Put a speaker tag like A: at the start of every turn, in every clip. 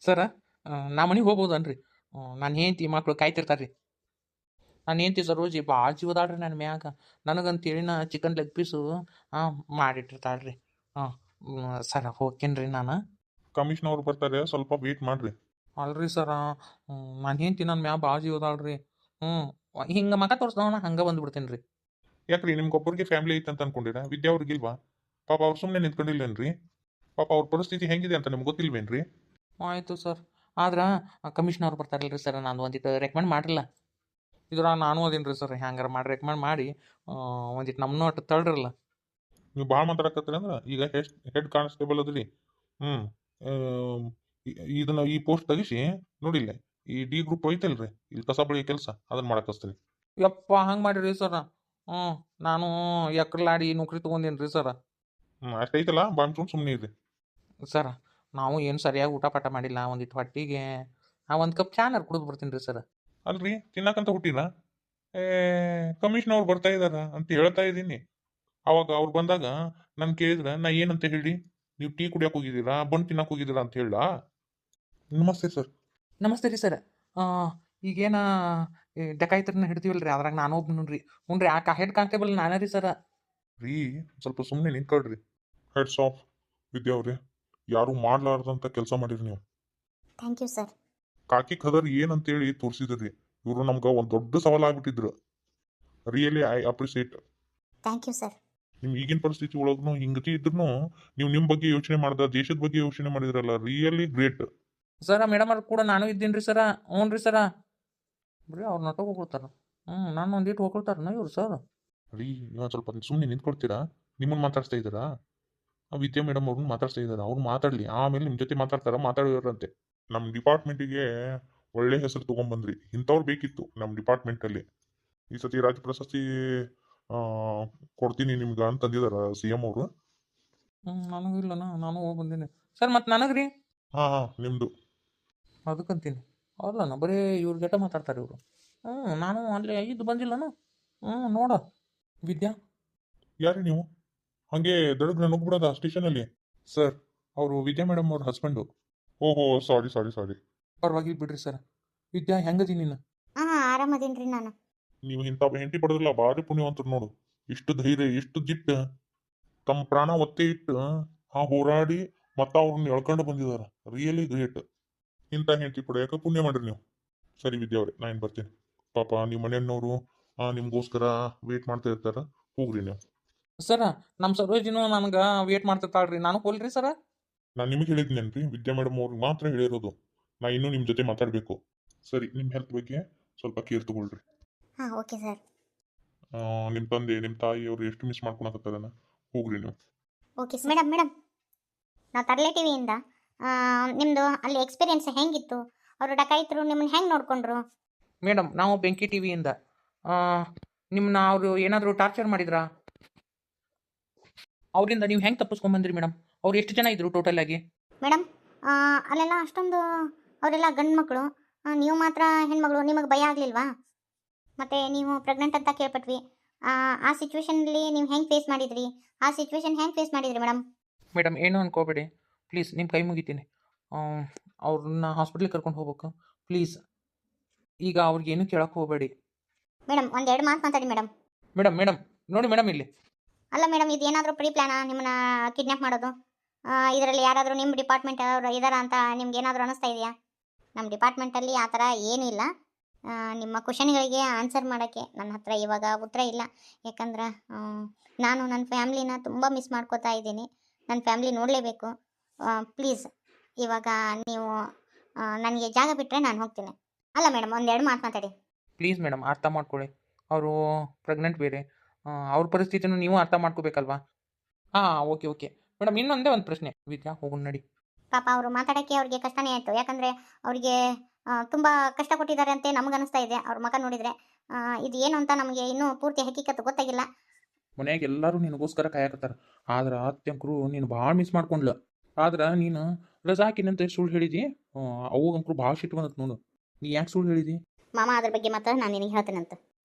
A: ಸರ ನಾ ಮನೆಗೆ ಹೋಗ್ಬೋದನ್ರಿ? ನಾನು ಹೆಂಡ್ತಿ ಮಕ್ಳು ಕಾಯ್ತಿರ್ತಾರೆ ರೀ. ನಾನು ಹೆಂಡ್ತಿ ಸರೋಜಿ ಭಾಳ ಜೀವದಾಳ್ರಿ ನನ್ನ ಮ್ಯಾಗ. ನನಗಂತೇಳಿನ ಚಿಕನ್ ಲೆಗ್ ಪೀಸು ಮಾಡಿಟ್ಟಿರ್ತಾಳೆ ರೀ. ಹಾಂ, ಸರ ಹೋಗ್ತೇನೆ ರೀ ನಾನು.
B: ಕಮಿಷನ್ ಅವ್ರು ಬರ್ತಾರೆ, ಸ್ವಲ್ಪ ವೇಟ್ ಮಾಡ್ರಿ.
A: ಅಲ್ರಿ ಸರ, ನಾನು ಹೆಂಡ್ತಿ ನನ್ನ ಮ್ಯಾಗ ಭಾಳ ಜೀವದಾಳ್ರಿ. ಹ್ಞೂ, ಹಿಂಗೆ ಮಗ ತೋರಿಸ್ದವನ ಹಂಗೆ ಬಂದ್ಬಿಡ್ತೇನೆ ರೀ.
B: ಯಾಕ್ರಿ ನಿಮ್ಗೊಬ್ಬರಿಗೆ ಫ್ಯಾಮಿಲಿ ಐತೆ ಅಂತ ಅನ್ಕೊಂಡಿರಾ? ವಿದ್ಯಾ ಅವ್ರಿಗಿಲ್ವಾ? ಪಾಪ ಅವ್ರು ಸುಮ್ಮನೆ ನಿಂತ್ಕೊಂಡಿಲ್ಲೇನ್ರಿ? ಪಾಪ ಅವ್ರ ಪರಿಸ್ಥಿತಿ ಹೆಂಗಿದೆ ಅಂತ ನಿಮ್ಗೆ ಗೊತ್ತಿಲ್ವೇನ್ರಿ?
A: ಆಯಿತು ಸರ್. ಆದ್ರೆ ಕಮಿಷನವ್ರು ಬರ್ತಾರಲ್ರಿ ಸರ್, ನಾನು ಒಂದಿಟ್ಟು ರೆಕಮೆಂಡ್ ಮಾಡಿರಲ್ಲ. ಇದ್ರಾಗ ನಾನು ಅದೀನಿ ರೀ ಸರ್, ಹೆಂಗಾರ ಮಾಡಿ ರೆಕಮೆಂಡ್ ಮಾಡಿ ಒಂದಿಟ್ಟು ನಮ್ಮನ್ನೂ ಒಟ್ಟು ತಳ್ಳಿರಲ್ಲ.
B: ನೀವು ಭಾಳ ಮಾತಾಡಕತ್ತೀರಿ ಅಂದ್ರೆ ಈಗ ಹೆಡ್ ಕಾನ್ಸ್ಟೇಬಲ್ ಅದ್ರಿ. ಹ್ಞೂ, ಇದನ್ನ ಈ ಪೋಸ್ಟ್ ತೆಗಿಸಿ ನೋಡಿಲ್ಲ, ಈ ಡಿ ಗ್ರೂಪ್ ಐತಲ್ರಿ, ಇಲ್ಲಿ ಕಸ ಬಳಿ ಕೆಲಸ ಅದನ್ನ ಮಾಡಕಸ್ತೀರಿ.
A: ಯಪ್ಪ ಹಂಗೆ ಮಾಡಿರಿ ಸರ. ಹ್ಞೂ, ನಾನು ಎಕ್ರಲಾಡಿ ನೌಕರಿ ತೊಗೊಂಡೇನಿ ರೀ ಸರ.
B: ಅಷ್ಟೈತಲ್ಲ, ಬಾಳ್ ಸುಮ್ಮನೆ ಇರ್ರಿ.
A: ಸರ, ನಾವು ಏನು ಸರಿಯಾಗಿ ಊಟ ಪಾಠ ಮಾಡಿಲ್ಲ. ಒಂದಿಟ್ಟು ಹೊಟ್ಟಿಗೆ ಒಂದು ಕಪ್ ಚಾನರ್ ಕುಡಿದು ಬರ್ತೀನಿ ರೀ ಸರ.
B: ಅಲ್ರಿ ತಿನ್ನಕಂತ ಹುಟ್ಟಿರ? ಏ, ಕಮಿಷನ್ ಅವ್ರು ಬರ್ತಾ ಇದಾರ ಅಂತ ಹೇಳ್ತಾ ಇದ್ದೀನಿ. ಅವಾಗ ಅವ್ರು ಬಂದಾಗ ನಾನು ಕೇಳಿದ್ರೆ ನಾ ಏನಂತ ಹೇಳಿ? ನೀವು ಟೀ ಕುಡಿಯಕ್ಕೆ ಹೋಗಿದ್ದೀರಾ, ಬನ್ ತಿನ್ನಕ್ಕೆ ಹೋಗಿದ್ದೀರಾ ಅಂತ ಹೇಳ? ನಮಸ್ತೆ ಸರ್.
A: ನಮಸ್ತೆ ರೀ ಸರ್. ಈಗೇನ ಡಕಾಯ್ತರನ್ನ ಹಿಡ್ತೀವಲ್ಲ ರೀ, ಅದ್ರಾಗ ನಾನು ಒಬ್ಬನು ರೀ. ಹ್ಞೂ ರೀ, ಆ ಹೆಡ್ ಕಾನ್ಸ್ಟೇಬಲ್ ನಾನೇ ರೀ ಸರ.
B: ರೀ ಸ್ವಲ್ಪ ಸುಮ್ಮನೆ ನಿಂತ್ಕೊಳ್ರಿ. ಹೆಡ್ಸ್ ಆಫ್ ವಿದ್ಯಾ ಅವ್ರೆ, ಯಾರು ಮಾಡ್ಲಾರ್ದಂತ ಕೆಲಸ ಮಾಡಿರಿ ನೀವು.
C: Thank you sir.
B: ಕಾಕಿ ಖದರ್ ಏನಂತೇಳಿ ತೋರಿಸಿದ್ರಿ. ಇವರು ನಮ್ಗೆ ಒಂದು ದೊಡ್ಡ ಸವಾಲ್ ಆಗ್ಬಿಟ್ಟಿದ್ರು. Really I appreciate.
C: Thank you sir.
B: ನಿಮ್ ಈಗಿನ ಪರಿಸ್ಥಿತಿ ಒಳಗೂ ಹಿಂಗತಿ ಇದ್ರು ನೀವು ನಿಮ್ಮ ಬಗ್ಗೆ ಯೋಚನೆ ಮಾಡ್ದ, ದೇಶದ ಬಗ್ಗೆ ಯೋಚನೆ ಮಾಡಿದ್ರಲ್ಲ, ರಿಯಲಿ ಗ್ರೇಟ್.
A: ಸರ ಮೇಡಮ್ ಅವ್ರು ಕೂಡ ನಾನು ಇದ್ದೀನಿ ರೀ ಸರ. ಹ್ಞೂ ರೀ ಸರ. ಬರೀ ಅವ್ರು ನಟ ಹೋಗ್ಕೊಳ್ತಾರ. ನಾನು ಒಂದಿಟ್ಟು ಹೋಗ್ಕೊಳ್ತಾರನ ಇವ್ರು ಸರ್.
B: ರೀ ನೀವು ಸ್ವಲ್ಪ ಸುಮ್ಮನೆ ನಿಂತ್ಕೊಡ್ತೀರಾ? ನಿಮ್ಮನ್ನ ಮಾತಾಡ್ಸ್ತಾ ಇದ್ದಾರಾ? ಆ ವಿದ್ಯಾ ಮೇಡಮ್ ಅವ್ರನ್ನ ಮಾತಾಡ್ಸ್ತಾ ಇದ್ದಾರೆ. ಅವ್ರು ಮಾತಾಡ್ಲಿ, ಆಮೇಲೆ ನಿಮ್ಮ ಜೊತೆ ಮಾತಾಡ್ತಾರ, ಮಾತಾಡಿದ್ರಂತೆ. ನಮ್ಮ ಡಿಪಾರ್ಟ್ಮೆಂಟಿಗೆ ಒಳ್ಳೆ ಹೆಸರು ತೊಗೊಂಡ್ಬಂದ್ರಿ. ಇಂಥವ್ರು ಬೇಕಿತ್ತು ನಮ್ಮ ಡಿಪಾರ್ಟ್ಮೆಂಟಲ್ಲಿ. ಈ ಸತಿ ರಾಜ್ಯ ಪ್ರಶಸ್ತಿ ಆ, ಕೊಡ್ತೀನಿ ನಿಮ್ಗೆ ಅಂತ ಅಂದಿದಾರ CM ಅವರು.
A: ನನಗೂ ಇಲ್ಲನ, ನಾನು ಹೋಗಿ ಬಂದೀನಿ ಸರ್. ಮತ್ತು ನನಗೆ ರೀ
B: ಹಾ ಹಾ, ನಿಮ್ದು.
A: ಅದಕ್ಕಂತೀನಿ. ಅಲ್ಲನ ಬರೀ ಇವ್ರ ಜೊತೆ ಮಾತಾಡ್ತಾರೆ ಇವರು. ನಾನು ಅಲ್ಲಿ ಇದು ಬಂದಿಲ್ಲನು. ನೋಡ ವಿದ್ಯಾ.
B: ಯಾರಿ ನೀವು? ಹಂಗೆ ದಡಗ್ ನಾನು ಹೋಗ್ಬಿಡೋದ ಸ್ಟೇಷನಲ್ಲಿ?
A: ಸರ್, ಅವರು ವಿದ್ಯಾ ಮೇಡಮ್ ಅವ್ರ ಹಸ್ಬೆಂಡು.
B: ಓಹೋ, ಸಾರಿ ಸಾರಿ ಸಾರಿ.
A: ಪರವಾಗಿ ಬಿಡ್ರಿ ಸರ್. ವಿದ್ಯಾ ಹೆಂಗದಿ ನೀನು?
C: ಹಾಂ, ಆರಾಮದೀನಿ ರೀ ನಾನು.
B: ನೀವು ಇಂಥ ಹೆಂಡತಿ ಪಡೆದ್ರಲ್ಲ, ಭಾರಿ ಪುಣ್ಯವಂತರು ನೋಡು. ಇಷ್ಟು ಧೈರ್ಯ, ಇಷ್ಟು ಜಿಟ್ಟು, ತಮ್ಮ ಪ್ರಾಣ ಒತ್ತೆ ಇಟ್ಟು ಹೋರಾಡಿ ಮತ್ತ ಅವ್ರನ್ನ ಎಳ್ಕೊಂಡು ಬಂದಿದಾರ. Really great. ಇಂಥ ಹೆಂಡತಿ ಪಡೆಯಕ್ಕೆ ಪುಣ್ಯ ಮಾಡ್ರಿ ನೀವು. ಸರಿ ವಿದ್ಯಾ ಅವ್ರೆ, ನಾ ಏನು ಬರ್ತೀನಿ. ಪಾಪ ನಿಮ್ಮ ಮನೆಯವರು ನಿಮ್ಗೋಸ್ಕರ ವೇಟ್ ಮಾಡ್ತಾ ಇರ್ತಾರ. ಹೋಗ್ರಿ ನೀವು.
A: ಸರ, ನಮ್ಮ ಸರೋಜಿನೂ ನನಗೆ ವೇಟ್ ಮಾಡ್ತಿರ್ತಾಳ್ರಿ. ನಾನು ಹೋಲ್ರಿ ಸರ.
B: ನಾನು ನಿಮಗೆ ಹೇಳಿದ್ನೇನ್ರಿ, ವಿದ್ಯಾ ಮೇಡಮ್ ಅವ್ರಿಗೆ ಮಾತ್ರ ಹೇಳಿರೋದು. ನಾ ಇನ್ನೂ ನಿಮ್ಮ ಜೊತೆ ಮಾತಾಡಬೇಕು. ಸರಿ, ನಿಮ್ಮ ಹೆಲ್ತ್ ಬಗ್ಗೆ ಸ್ವಲ್ಪ ಕೇರ್ ತಗೊಳ್ರಿ.
C: ಹಾಂ, ಓಕೆ ಸರ್.
B: ನಿಮ್ಮ ತಂದೆ, ನಿಮ್ಮ ತಾಯಿ ಅವರು ಎಷ್ಟು ಮಿಸ್ ಮಾಡ್ಕೊಳಕತ್ತಾರನ. ಹೋಗ್ರಿ ನೀವು.
C: Okay sir. ಮೇಡಮ್, ನಾವು ತರಲೆ ಟಿವಿಯಿಂದ ನಿಮ್ಮದು ಅಲ್ಲಿ ಎಕ್ಸ್ಪೀರಿಯನ್ಸ್ ಹೆಂಗಿತ್ತು? ಅವರು ಡಕಾಯಿತರು ನಿಮ್ಮನ್ನ ಹೆಂಗೆ ನೋಡ್ಕೊಂಡ್ರು?
A: ಮೇಡಮ್, ನಾವು ಬೆಂಕಿ ಟಿವಿಯಿಂದ ನಿಮ್ಮನ್ನ ಅವರು ಏನಾದರೂ ಟಾರ್ಚರ್ ಮಾಡಿದ್ರಾ? ಅವರಿಂದ ನೀವು ಹೆಂಗೆ ತಪ್ಪಿಸ್ಕೊಂಬಂದ್ರಿ ಮೇಡಮ್? ಅವ್ರು ಎಷ್ಟು ಜನ ಇದ್ರು ಟೋಟಲ್ ಆಗಿ?
C: ಮೇಡಮ್, ಅಲ್ಲೆಲ್ಲ ಅಷ್ಟೊಂದು ಅವರೆಲ್ಲ ಗಂಡು ಮಕ್ಕಳು, ನೀವು ಮಾತ್ರ ಹೆಣ್ಮಗಳು. ನಿಮಗೆ ಭಯ ಆಗಲಿಲ್ವಾ? ಮತ್ತು ನೀವು ಪ್ರೆಗ್ನೆಂಟ್ ಅಂತ ಕೇಳ್ಪಟ್ವಿ. ಆ ಸಿಚುವೇಶನಲ್ಲಿ ನೀವು ಹೆಂಗೆ ಫೇಸ್ ಮಾಡಿದ್ರಿ? ಆ ಸಿಚುವೇಶನ್ ಹೆಂಗೆ ಫೇಸ್ ಮಾಡಿದ್ರಿ ಮೇಡಮ್?
A: ಮೇಡಮ್, ಏನು ಅನ್ಕೋಬೇಡಿ ಪ್ಲೀಸ್, ನಿಮ್ಮ ಕೈ ಮುಗಿತೀನಿ. ಅವ್ರನ್ನ ಹಾಸ್ಪಿಟ್ಲಿಗೆ ಕರ್ಕೊಂಡು ಹೋಗ್ಬೇಕು ಪ್ಲೀಸ್. ಈಗ ಅವ್ರಿಗೇನು ಕೇಳಕ್ಕೆ ಹೋಗಬೇಡಿ
C: ಮೇಡಮ್. ಒಂದೆರಡು ಮಾತು ಮಾತಾಡಿ ಮೇಡಮ್.
A: ಮೇಡಮ್. ಮೇಡಮ್ ನೋಡಿ ಮೇಡಮ್, ಇಲ್ಲಿ
C: ಅಲ್ಲ ಮೇಡಮ್, ಇದು ಏನಾದರೂ ಪ್ರೀ ಪ್ಲ್ಯಾನಾ ನಿಮ್ಮನ್ನ ಕಿಡ್ನ್ಯಾಪ್ ಮಾಡೋದು? ಇದರಲ್ಲಿ ಯಾರಾದರೂ ನಿಮ್ಮ ಡಿಪಾರ್ಟ್ಮೆಂಟ್ ಅವರು ಇದ್ದಾರಾ ಅಂತ ನಿಮ್ಗೆ ಏನಾದರೂ ಅನ್ನಿಸ್ತಾ ಇದೆಯಾ? ನಮ್ಮ ಡಿಪಾರ್ಟ್ಮೆಂಟಲ್ಲಿ ಆ ಥರ ಏನೂ ಇಲ್ಲ. ನಿಮ್ಮ ಕ್ವಶನ್ಗಳಿಗೆ ಆನ್ಸರ್ ಮಾಡೋಕ್ಕೆ ನನ್ನ ಹತ್ರ ಇವಾಗ ಉತ್ತರ ಇಲ್ಲ. ಯಾಕಂದ್ರೆ ನಾನು ನನ್ನ ಫ್ಯಾಮ್ಲಿನ ತುಂಬ ಮಿಸ್ ಮಾಡ್ಕೋತಾ ಇದ್ದೀನಿ. ನನ್ನ ಫ್ಯಾಮ್ಲಿ ನೋಡಲೇಬೇಕು. ಪ್ಲೀಸ್, ಇವಾಗ ನೀವು ನನಗೆ ಜಾಗ ಬಿಟ್ಟರೆ ನಾನು ಹೋಗ್ತೀನಿ. ಅಲ್ಲ ಮೇಡಮ್, ಒಂದೆರಡು ಮಾತು ಮಾತಾಡಿ
A: ಪ್ಲೀಸ್. ಮೇಡಮ್, ಅರ್ಥ ಮಾಡ್ಕೊಳ್ಳಿ. ಅವರು ಪ್ರೆಗ್ನೆಂಟ್ ಬೇರೆ. ಅವ್ರ ಪರಿಸ್ಥಿತಿನೂ ನೀವು ಅರ್ಥ ಮಾಡ್ಕೋಬೇಕಲ್ವಾ? Okay okay madam. ಇನ್ನೊಂದೇ ಒಂದು ಪ್ರಶ್ನೆ ವಿದ್ಯಾ, ಹೋಗೋಣ ನಡಿ.
C: ಪಾಪ ಅವರು ಮಾತಾಡೋಕ್ಕೆ ಅವ್ರಿಗೆ ಕಷ್ಟನೇ ಆಯಿತು. ಯಾಕಂದರೆ ಅವರಿಗೆ ತುಂಬ ಕಷ್ಟ ಕೊಟ್ಟಿದ್ದಾರೆ ಅಂತ ನಮಗೆ ಅನಿಸ್ತಾ ಇದೆ. ಅವ್ರ ಮಗ ನೋಡಿದರೆ ಇದು ಏನು ಅಂತ ನಮಗೆ ಇನ್ನೂ ಪೂರ್ತಿ ಹಕೀಕತ್ತು ಗೊತ್ತಾಗಿಲ್ಲ.
A: ಮನ್ಯಾಗ ಎಲ್ಲರೂ ನಿನಗೋಸ್ಕರ ಕಾಯಕತ್ತಾರ. ಆದ್ರೆ ಅತ್ಯಂಕರು ನೀನು ಭಾಳ ಮಿಸ್ ಮಾಡ್ಕೊಂಡ್ಲ. ಆದ್ರೆ ನೀನು ರಜಾ ಹಾಕಿನಂತ ಸುಳ್ಳು ಹೇಳಿದಿ. ಅವಾಗಂಕರು ಭಾಳ ಸಿಟ್ಟು ಬಂದತ್ ನೋಡು. ನೀ ಯಾಕೆ ಸುಳ್ಳು ಹೇಳಿದಿ?
C: ಮಾಮ, ಅದ್ರ ಬಗ್ಗೆ ಮತ್ತೆ ನಾನು ನಿನಗೆ ಹೇಳ್ತೇನಂತ.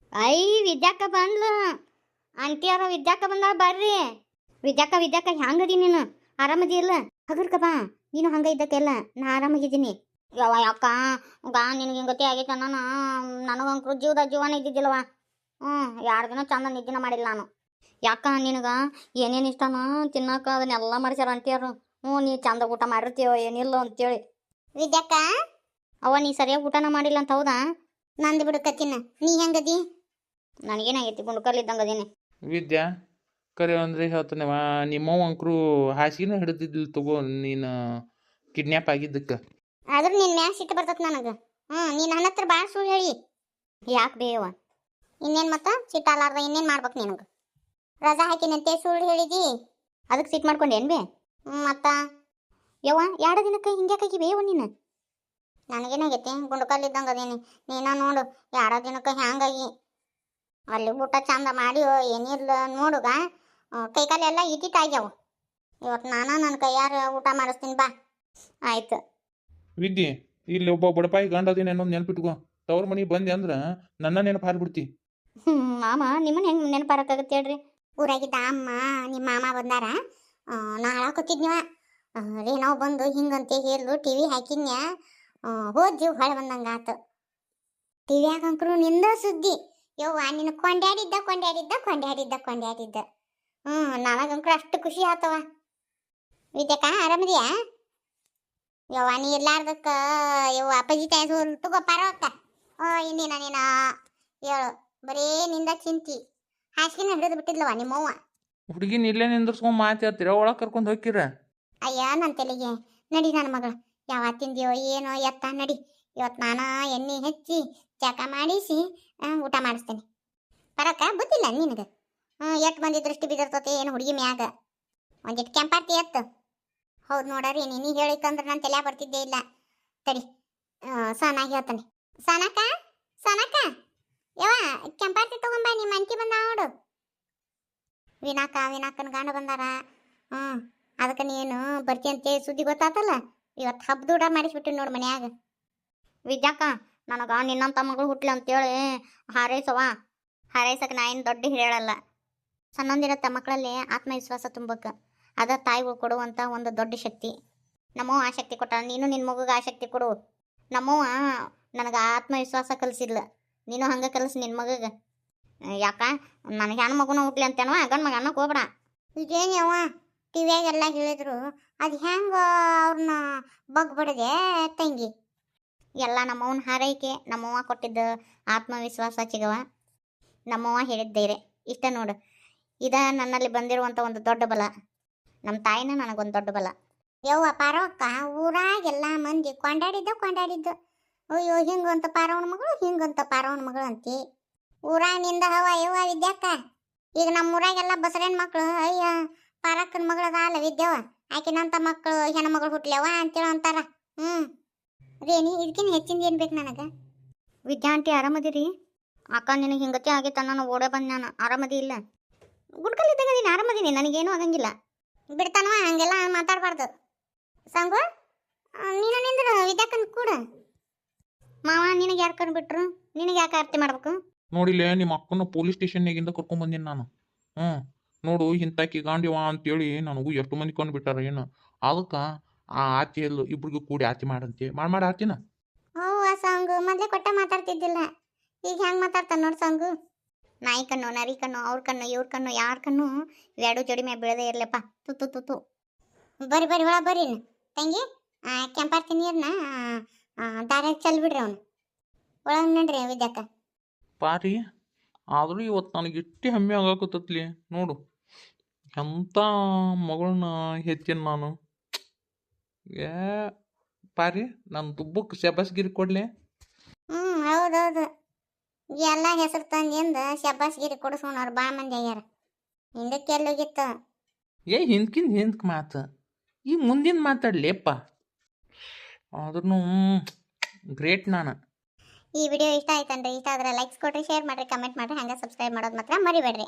C: ಐ ವಿದ್ಯಾಕ್ಕ ಬಂದ್ಲು. ಆಂಟಿಯರ ವಿದ್ಯಾಕ್ಕ ಬಂದ ಬರ್ರಿ. ವಿದ್ಯಾಕ್ಕ ಹ್ಯಾಂಗದಿ ನೀನು? ಆರಾಮದಿ ಇಲ್ಲ? ಹಗರ್ಕ ಬಾ. ನೀನು ಹಂಗೆ ಇದ್ದಕ್ಕೆಲ್ಲ ನಾ ಆರಾಮಾಗಿದ್ದೀನಿ. ಯಾವ ಯಾಕ ನಿನಗೆ ಹಿಂಗತಿ ಆಗೈತೆ ನಾನು ನನಗಂಕರು ಜೀವದ ಜೀವನ ಇದ್ದಿದ್ದಿಲ್ಲವ. 2 ದಿನ ಚಂದ ನಿದ್ದಿನ ಮಾಡಿಲ್ಲ ನಾನು. ಯಾಕ ನಿನಗೆ ಏನೇನು ಇಷ್ಟನ ತಿನ್ನಕ ಅದನ್ನೆಲ್ಲ ಮಾಡಿಸ್ಯಾರ ಅಂತೀಯಾರು. ನೀ ಚಂದ ಊಟ ಮಾಡಿರ್ತೀಯೋ ಏನಿಲ್ಲ ಅಂತೇಳಿ. ವಿದ್ಯಾಕ್ಕ ಅವ ನೀ ಸರಿಯಾಗಿ ಊಟನ ಮಾಡಿಲ್ಲ ಅಂತ ಹೌದಾ? ನಂದು ಬಿಡು ಕತ್ತಿನ. ನೀ ಹೆಂಗದಿ? ನನಗೇನಾಗೈತಿ ಗುಂಡ್ಕಲ್ಲಿದ್ದಂಗೆ ಅದೀನಿ.
A: ವಿದ್ಯಾ ಕರೆ ಅಂದ್ರೆ ಹೇಳ್ತಾನೆವ ನಿಮ್ಮವ್ವ ಅಂಕರು ಹಾಸಿಗೆನ ಹಿಡಿದಿದ್ದಿಲ್ಲ ತಗೋ ನೀನು ಕಿಡ್ನ್ಯಾಪ್ ಆಗಿದ್ದಕ್ಕೆ.
C: ಆದ್ರೂ ನಿನ್ನ ಮ್ಯಾಗ ಸಿಟ್ಟು ಬರ್ತತ್ ನನಗೆ. ನೀನು ನನ್ನ ಹತ್ರ ಭಾಳ ಸುಳ್ಳು ಹೇಳಿ. ಯಾಕೆ ಬೇವ? ಇನ್ನೇನು ಮತ್ತೆ ಸಿಟ್ಟಾಲಾರ್ದ ಇನ್ನೇನು ಮಾಡ್ಬೇಕು ನಿನಗೆ? ರಜಾ ಹಾಕಿನಂತೆ ಸುಳ್ಳು ಹೇಳಿದಿ, ಅದಕ್ಕೆ ಸಿಟ್ಟು ಮಾಡ್ಕೊಂಡೇನು ಬೇ? ಮತ್ತ ಯವ್ವ 2 ದಿನಕ್ಕೆ ಹಿಂಗ್ಯಾಕಾಗಿ ಬೇವ ನೀನು? ನನಗೇನಾಗೈತಿ ಗುಂಡ್ಕಲ್ಲಿದ್ದಂಗೆ ಅದೇನಿ. ನೀನ ನೋಡು 2 ದಿನಕ್ಕೆ ಹ್ಯಾಂಗಾಗಿ ಅಲ್ಲಿ ಊಟ ಚಂದ ಮಾಡಿ ಏನಿಲ್ಲ ನೋಡುಗ ಕೈಕಾಲೆಲ್ಲ ಇಟ್ಟಿಟ್ಟಾಗ್ಯಾವ. ಇವತ್ತು ನನ್ನ ಕೈಯಾರ ಊಟ ಮಾಡಿಸ್ತೀನಿ ಬಾ. ಆಯ್ತು
A: ವಿದ್ಯೆ ಇಲ್ಲಿ ಒಬ್ಬ ಬಡಪಾಯಿ ಗಂಡ ಅದೇನೆ ಅನ್ನೋದು ನೆನಪಿಟ್ಕೋ. ತವ್ರ ಮನೆಗೆ ಬಂದೆ ಅಂದ್ರೆ ನನ್ನ ನೆನಪು ಹಾರ್ಬಿಡ್ತಿ.
C: ಮಾಮ ನಿಮ್ಮನ್ನ ಹೆಂಗೆ ನೆನಪಾರಕ್ಕಾಗತ್ತೆ ಹೇಳ್ರಿ? ಊರಾಗಿದ್ದ ಅಮ್ಮ ನಿಮ್ಮ ಮಾಮ ಬಂದಾರ. ನಾ ಹಾಳಾಕೊತಿದ್ನಿವ ಏನೋ ಬಂದು ಹಿಂಗಂತೆ ಹೇಳು ಟಿವಿ ಹಾಕಿದ್ನ್ಯಾ ಹೋದ್ ಜೀವ ಹೊಳೆ ಬಂದಂಗೆ ಆತು. ಟಿವಿಯಾಗ ಅಂಕರು ನಿಂದ ಸುದ್ದಿ. ಯವ್ವ ನಿನ್ನ ಕೊಂಡ್ಯಾಡಿದ್ದ. ನನಗಂಕರು ಅಷ್ಟು ಖುಷಿ ಆತವ. ವಿದ್ಯಕ್ಕ ಆರಾಮದಿಯಾ? ಯವ್ವ ನೀ ಇರ್ಲಾರ್ದಕ್ಕ ಯವ್ವ ಅಪ್ಪಾಜಿ ತಾಯಿ ತಗೋ ಪರವಕ್ಕ. ಇನ್ನೇನ ನೀನ ಹೇಳು ಬರೀ ನಿಂದ ಚಿಂತಿ. ಹಾಸಿಗೆನ ಹಿಡಿದು ಬಿಟ್ಟಿದ್ಲವ ನಿಮ್ಮವ್ವ.
A: ಹುಡುಗಿನ ಇಲ್ಲೇ ನಿಂದ್ರಸ್ಕೊಂಡ್ ಮಾತಾಡ್ತೀರ ಒಳಗೆ ಕರ್ಕೊಂಡು ಹೋಗ್ತೀರ?
C: ಅಯ್ಯ ನನ್ನ ತಲೆಗೆ ನಡಿ ನನ್ನ ಮಗಳ. ಯಾವತ್ತಿಂದೆಯೋ ಏನೋ ಎತ್ತ ನಡಿ. ಇವತ್ತು ನಾನು ಎಣ್ಣೆ ಹೆಚ್ಚಿ ಚಕ ಮಾಡಿಸಿ ಊಟ ಮಾಡಿಸ್ತೇನೆ. ಬರಕ್ಕ ಬುದ್ಧಿಲ್ಲ ನಿನಗೆ? ಎಷ್ಟು ಮಂದಿ ದೃಷ್ಟಿ ಬಿದ್ದಿರ್ತತೆ ಏನು ಹುಡುಗಿ ಮ್ಯಾಗ. ಒಂದಿಟ್ಟು ಕೆಂಪಾರ್ತಿ ಎತ್ತು. ಹೌದು ನೋಡ್ರಿ ನೀ ಹೇಳಿಕಂದ್ರೆ ನಾನು ತಲೆ ಬರ್ತಿದ್ದೇ ಇಲ್ಲ. ತಡಿ ಸಾನಾಗಿ ಹೇಳ್ತಾನೆ. ಸಾನಕ್ಕ ಯವ್ವ ಕೆಂಪಾರ್ತಿ ತಗೊಂಬ, ನಿಮ್ಮ ಅಂಟಿ ಬಂದ ನೋಡು. ವಿನಾಕನ ಗಂಡ ಬಂದಾರ. ಅದಕ್ಕೆ ನೀನು ಬರ್ತಿ ಅಂತೇಳಿ ಸುದ್ದಿ ಗೊತ್ತಾತಲ್ಲ. ಇವತ್ತು ಹಬ್ಬದ ಊಟ ಮಾಡಿಸ್ಬಿಟ್ಟು ನೋಡು ಮನ್ಯಾಗ. ವಿದ್ಯಾಕ ನನಗೆ ನಿನ್ನಂಥ ಮಗಳು ಹುಟ್ಲಿ ಅಂತೇಳಿ ಹಾರೈಸಕ್ಕೆ ನಾ ಏನು ದೊಡ್ಡ ಹೇಳಲ್ಲ. ಸಣ್ಣಂದಿರತ್ತ ಮಕ್ಕಳಲ್ಲಿ ಆತ್ಮವಿಶ್ವಾಸ ತುಂಬಕ್ಕೆ ಅದ ತಾಯಿಗಳು ಕೊಡುವಂಥ ಒಂದು ದೊಡ್ಡ ಶಕ್ತಿ. ನಮ್ಮವ್ವ ಆ ಶಕ್ತಿ ಕೊಟ್ಟ, ನೀನು ನಿನ್ನ ಮಗುಗೆ ಆ ಶಕ್ತಿ ಕೊಡು. ನಮ್ಮವ್ವ ನನಗೆ ಆತ್ಮವಿಶ್ವಾಸ ಕಲಿಸಿದ್ಲ, ನೀನು ಹಂಗೆ ಕಲಿಸಿ ನಿನ್ನ ಮಗಗೆ. ಯಾಕ ನನಗೆ ಹೆಣ್ಣು ಮಗುನ ಹುಟ್ಲಿ ಅಂತೇನವ, ಗಂಡು ಮಗ ಅನ್ನಕ್ಕೆ ಹೋಗ್ಬೇಡ. ಇದೇನವ ಟಿವಿಯಾಗೆಲ್ಲ ಹೇಳಿದ್ರು, ಅದು ಹೆಂಗೆ ಅವ್ರನ್ನ ಬಗ್ಬಡ್ದೆ ತಂಗಿ? ಎಲ್ಲ ನಮ್ಮವನ ಹಾರೈಕೆ, ನಮ್ಮವ್ವ ಕೊಟ್ಟಿದ್ದ ಆತ್ಮವಿಶ್ವಾಸ ಚಿಗವ, ನಮ್ಮವ್ವ ಹೇಳಿದ ಧೈರ್ಯ ಇಷ್ಟ ನೋಡು. ಇದ ನನ್ನಲ್ಲಿ ಬಂದಿರುವಂಥ ಒಂದು ದೊಡ್ಡ ಬಲ. ನಮ್ಮ ತಾಯಿನ ನನಗೊಂದು ದೊಡ್ಡ ಬಲ. ಯವ್ವ ಪಾರವಕ್ಕ ಊರಾಗೆಲ್ಲ ಮಂದಿ ಕೊಂಡಾಡಿದ್ದು ಅಯ್ಯೋ ಹಿಂಗಂತ ಪಾರವನ ಮಗಳು ಅಂತಿ. ಊರಾಗ ನಿಂದ ಹವ ಯವ್ವ ವಿದ್ಯಾಕ್ಕ. ಈಗ ನಮ್ಮ ಊರಾಗೆಲ್ಲ ಬಸರೇನ್ ಮಕ್ಕಳು ಅಯ್ಯ ಪಾರಕ್ಕನ ಮಗಳದ ಅಲ್ಲ ವಿದ್ಯವ, ಆಕಿನಂತ ಮಕ್ಕಳು ಹೆಣ್ಮಗಳು ಹುಟ್ಲ್ಯವ ಅಂತೇಳಿ ಅಂತಾರ. ರೇಣಿ ಇದಕ್ಕಿಂತ ಹೆಚ್ಚಿಂದ ಏನು ಬೇಕು ನನಗೆ? ವಿದ್ಯಾ ಆಂಟಿ ಆರಾಮದಿರಿ? ಅಕ್ಕ ನಿನಗೆ ಹಿಂಗತಿ ಆಗೈತೆ ನಾನು ಓಡೇ ಬಂದು ನಾನು ಆರಾಮದಿ ಇಲ್ಲ. ಗುಡ್ಕಲ್ಲಿದ್ದಾಗ ನೀನು ಆರಾಮದೀನಿ, ನನಗೇನು ಆಗಂಗಿಲ್ಲ. ಬಿಡ್ತಾನವ ಹಂಗೆಲ್ಲ ಮಾತಾಡಬಾರ್ದು. ಸಂಗು ನೀನು ನಿಂದ್ರು ವಿದ್ಯಾಕನ್ ಕೂಡ. ಮಾವ ನಿನಗೆ ಯಾರು ಕಂಡ್ಬಿಟ್ರು? ನಿನಗೆ ಯಾಕೆ ಆರತಿ ಮಾಡ್ಬೇಕು?
A: ನೋಡಿಲ್ಲ ನಿಮ್ಮ ಅಕ್ಕನ ಪೊಲೀಸ್ ಸ್ಟೇಷನ್ಯಾಗಿಂದ ಕರ್ಕೊಂಬಂದಿನಿ ನಾನು. ನೋಡು ಇಂತಾಕಿ ಗಾಂಡಿವ ಅಂತೇಳಿ ನನಗೂ ಎಷ್ಟು ಮಂದಿ ಕೊಂಡ್ಬಿಟ್ಟಾರ ಏನು. ಅದಕ್ಕೆ ಆ ಆತಿ ಎಲ್ಲ ಇಬ್ರಿಗೂ ಕೂಡಿ ಆತಿ ಮಾಡಂತೆ ಮಾಡಿ ಆತಿನ.
C: ಹೌವ ಸಂಗು ಮೊದಲೇ ಕೊಟ್ಟ ಮಾತಾಡ್ತಿದ್ದಿಲ್ಲ, ಈಗ ಹೆಂಗೆ ಮಾತಾಡ್ತಾನೆ ನೋಡಿ ಸಂಗು. ನಾಯಿ ಕಣ್ಣು ನರಿ ಕಣ್ಣು ಅವ್ರ ಕಣ್ಣು ಇವ್ರ ಕಣ್ಣು ಯಾರ ಕಣ್ಣು ಎರಡು ಜೋಡಿ ಮ್ಯಾಗ ಬೀಳದೇ ಇರ್ಲಪ್ಪ. ತುತ್ತು ಬರ್ರಿ ಒಳ ಬರ್ರಿ ತಂಗಿ. ಕೆಂಪಾರ್ತಿ ನೀರನ್ನ ದಾರ್ಯಾಗ ಚೆಲ್ ಬಿಡ್ರಿ ಅವನು ಒಳಗೆ ನಡ್ರಿ ವಿದ್ಯಾಕ.
A: ಪಾರಿ ಆದರೂ ಇವತ್ತು ನನಗೆ ಇಷ್ಟೇ ಹೆಮ್ಮೆ ಆಗಾಕತ್ತತ್ಲಿ ನೋಡು. ಎಂಥ ಮಗಳನ್ನ ಹೆಚ್ಚಿನ ನಾನು. ಏ ಪಾರಿ ನನ್ನ ದುಬ್ಬಕ್ಕೆ ಶಬಾಸ್ಗಿರಿ ಕೊಡ್ಲಿ.
C: ಹೌದೌದು ಎಲ್ಲ ಹೆಸರು ತಂದಿಂದ ಶಬ್ಬಾಸ್ಗಿರಿ ಕೊಡಿಸ್ಕೊಂಡವ್ರು ಭಾಳ ಮಂದಿ ಆಗ್ಯಾರ. ಹಿಂದಕ್ಕೆ ಎಲ್ಲೋಗಿತ್ತು?
A: ಹಿಂದ್ಕಿಂತ ಮಾತು ಈಗ ಮುಂದಿನ ಮಾತಾಡ್ಲಿಪ್ಪ. ಆದ್ರೂ ಗ್ರೇಟ್ ನಾನು.
C: ಈ ವಿಡಿಯೋ ಇಷ್ಟ ಆಯ್ತನ್ರಿ? ಇಷ್ಟ ಆದ್ರೆ ಲೈಕ್ಸ್ ಕೊಡ್ರಿ, ಶೇರ್ ಮಾಡ್ರಿ, ಕಮೆಂಟ್ ಮಾಡ್ರಿ, ಹಂಗೆ ಸಬ್ಸ್ಕ್ರೈಬ್ ಮಾಡೋದು ಮಾತ್ರ ಮರಿಬೇಡ್ರಿ.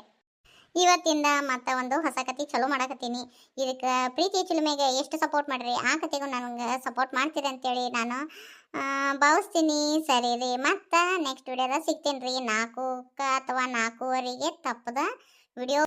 C: ಇವತ್ತಿಂದ ಮತ್ತೆ ಒಂದು ಹೊಸ ಕತೆ ಚಲೋ ಮಾಡಕತ್ತೀನಿ. ಇದಕ್ಕೆ ಪ್ರೀತಿ ಚಿಲುಮೆಗೆ ಎಷ್ಟು ಸಪೋರ್ಟ್ ಮಾಡ್ರಿ, ಆ ಕತೆಗೂ ನನಗೆ ಸಪೋರ್ಟ್ ಮಾಡ್ತೀರಿ ಅಂತೇಳಿ ನಾನು ಭಾವಿಸ್ತೀನಿ. ಸರಿ ರೀ, ಮತ್ತೆ ನೆಕ್ಸ್ಟ್ ವಿಡಿಯೋದಾಗ ಸಿಗ್ತೀನಿ ರೀ. 4 ಅಥವಾ 4:15 ತಪ್ಪದ ವಿಡಿಯೋ